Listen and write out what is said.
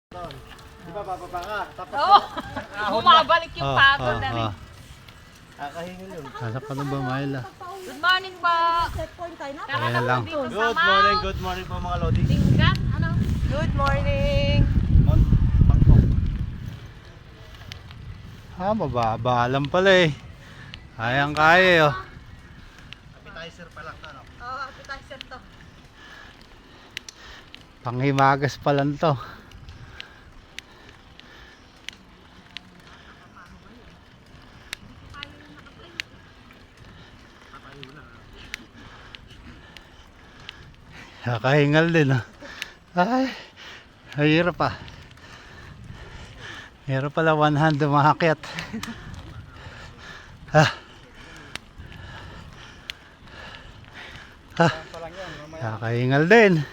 Di ba bababa ka? Tapos Oo. Bumabalik yung pagod na rin. kakahingin yun. Nasa pa ba Myla? Good morning po. Ayan lang. Dito sa Good morning po mga Lodi. Tingkat, ano? Good morning! Mababa lang pala eh. Kayang-kaya oh. Appetizer pa lang to, no? Oo, appetizer to. Panghimagas pa lang to. Kakahingal din oh. Ay, hirap pa. Hirap pala one hand umakyat. Kakahingal din.